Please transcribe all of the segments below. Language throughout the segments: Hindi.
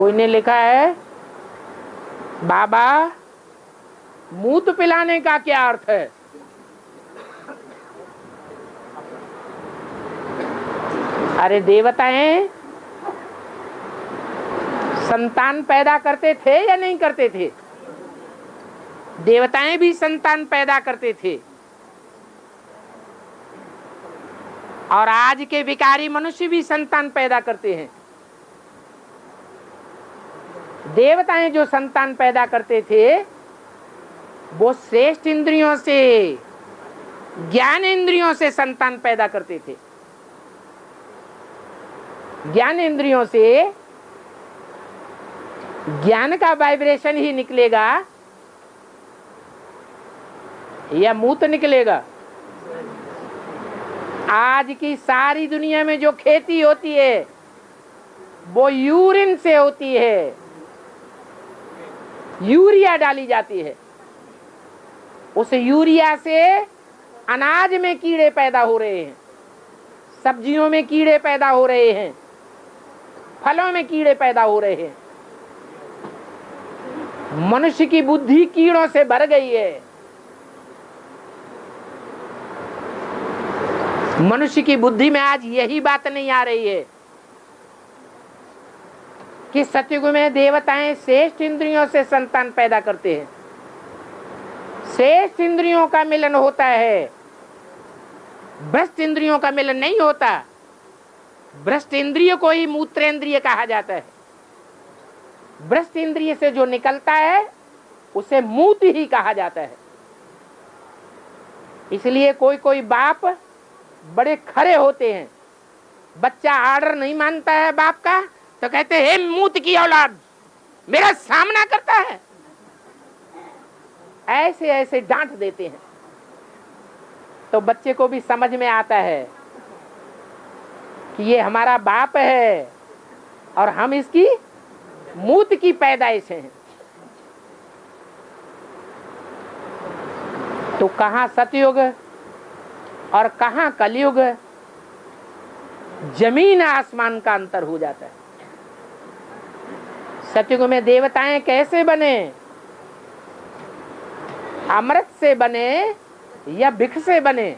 कोई ने लिखा है, बाबा मूत पिलाने का क्या अर्थ है? अरे देवताएं संतान पैदा करते थे या नहीं करते थे? देवताएं भी संतान पैदा करते थे। और आज के विकारी मनुष्य भी संतान पैदा करते हैं। देवताएं जो संतान पैदा करते थे वो श्रेष्ठ इंद्रियों से, ज्ञान इंद्रियों से संतान पैदा करते थे। ज्ञान इंद्रियों से ज्ञान का वाइब्रेशन ही निकलेगा या मूत निकलेगा? आज की सारी दुनिया में जो खेती होती है वो यूरिन से होती है, यूरिया डाली जाती है। उस यूरिया से अनाज में कीड़े पैदा हो रहे हैं, सब्जियों में कीड़े पैदा हो रहे हैं, फलों में कीड़े पैदा हो रहे हैं। मनुष्य की बुद्धि कीड़ों से भर गई है। मनुष्य की बुद्धि में आज यही बात नहीं आ रही है कि सतयुग में देवताएं श्रेष्ठ इंद्रियों से संतान पैदा करते हैं। श्रेष्ठ इंद्रियों का मिलन होता है, भ्रष्ट इंद्रियों का मिलन नहीं होता। भ्रष्ट इंद्रिय को ही मूत्रेंद्रिय कहा जाता है। भ्रष्ट इंद्रिय से जो निकलता है उसे मूत ही कहा जाता है। इसलिए कोई कोई बाप बड़े खरे होते हैं। बच्चा आर्डर नहीं मानता है बाप का तो कहते हैं, हे मूत की औलाद, मेरा सामना करता है। ऐसे ऐसे डांट देते हैं तो बच्चे को भी समझ में आता है कि ये हमारा बाप है और हम इसकी मूत की पैदाइश हैं। तो कहां सतयुग और कहां कलयुग, जमीन आसमान का अंतर हो जाता है। सतयुग में देवताएं कैसे बने? अमृत से बने या भिख से बने?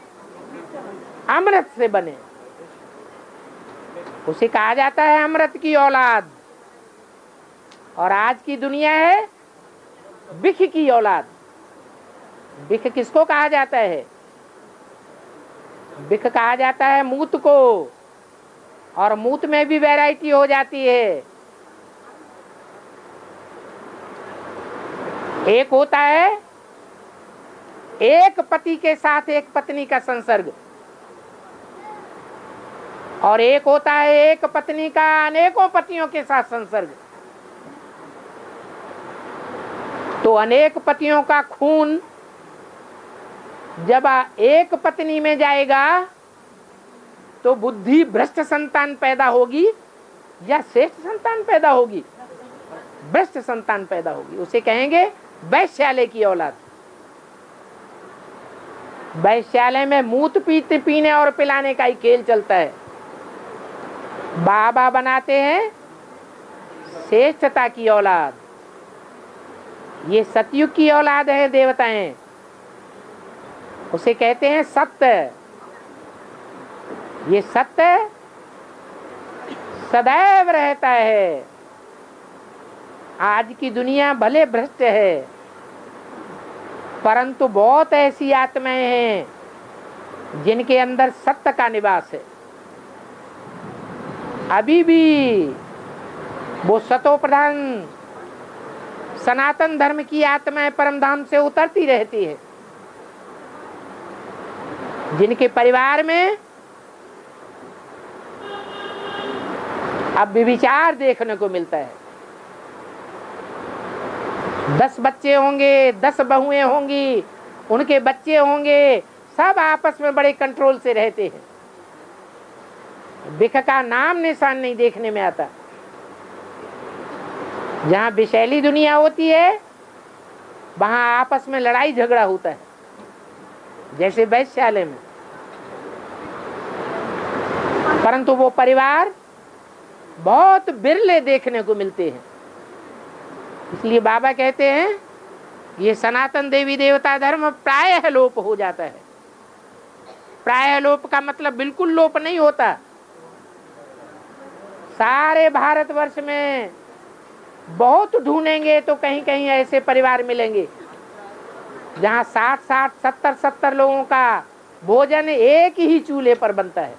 अमृत से बने। उसे कहा जाता है अमृत की औलाद। और आज की दुनिया है भिख की औलाद। भिख किसको कहा जाता है? भिख कहा जाता है मूत को। और मूत में भी वैरायटी हो जाती है। एक होता है एक पति के साथ एक पत्नी का संसर्ग, और एक होता है एक पत्नी का अनेकों पतियों के साथ संसर्ग। तो अनेक पतियों का खून जब एक पत्नी में जाएगा तो बुद्धि भ्रष्ट संतान पैदा होगी या श्रेष्ठ संतान पैदा होगी? भ्रष्ट संतान पैदा होगी। उसे कहेंगे वैश्यालय की औलाद। वैश्यालय में मूत पीते पीने और पिलाने का ही खेल चलता है। बाबा बनाते हैं श्रेष्ठता की औलाद। ये सतयुग की औलाद है देवताएं। उसे कहते हैं सत्य। ये सत्य सदैव रहता है। आज की दुनिया भले भ्रष्ट है परंतु बहुत ऐसी आत्माएं हैं जिनके अंदर सत्य का निवास है। अभी भी वो सतो प्रधान सनातन धर्म की आत्माएं परम धाम से उतरती रहती है। जिनके परिवार में अब व्यभिचार देखने को मिलता है। 10 बच्चे होंगे, 10 बहुएं होंगी, उनके बच्चे होंगे, सब आपस में बड़े कंट्रोल से रहते हैं। भिख का नाम निशान नहीं देखने में आता। जहां विषैली दुनिया होती है वहां आपस में लड़ाई झगड़ा होता है, जैसे वैश्यालय में। परंतु वो परिवार बहुत बिरले देखने को मिलते हैं। इसलिए बाबा कहते हैं ये सनातन देवी देवता धर्म प्रायः लोप हो जाता है। प्रायः लोप का मतलब बिल्कुल लोप नहीं होता। सारे भारतवर्ष में बहुत ढूंढेंगे तो कहीं कहीं ऐसे परिवार मिलेंगे जहां 60-60, 70-70 लोगों का भोजन एक ही चूल्हे पर बनता है।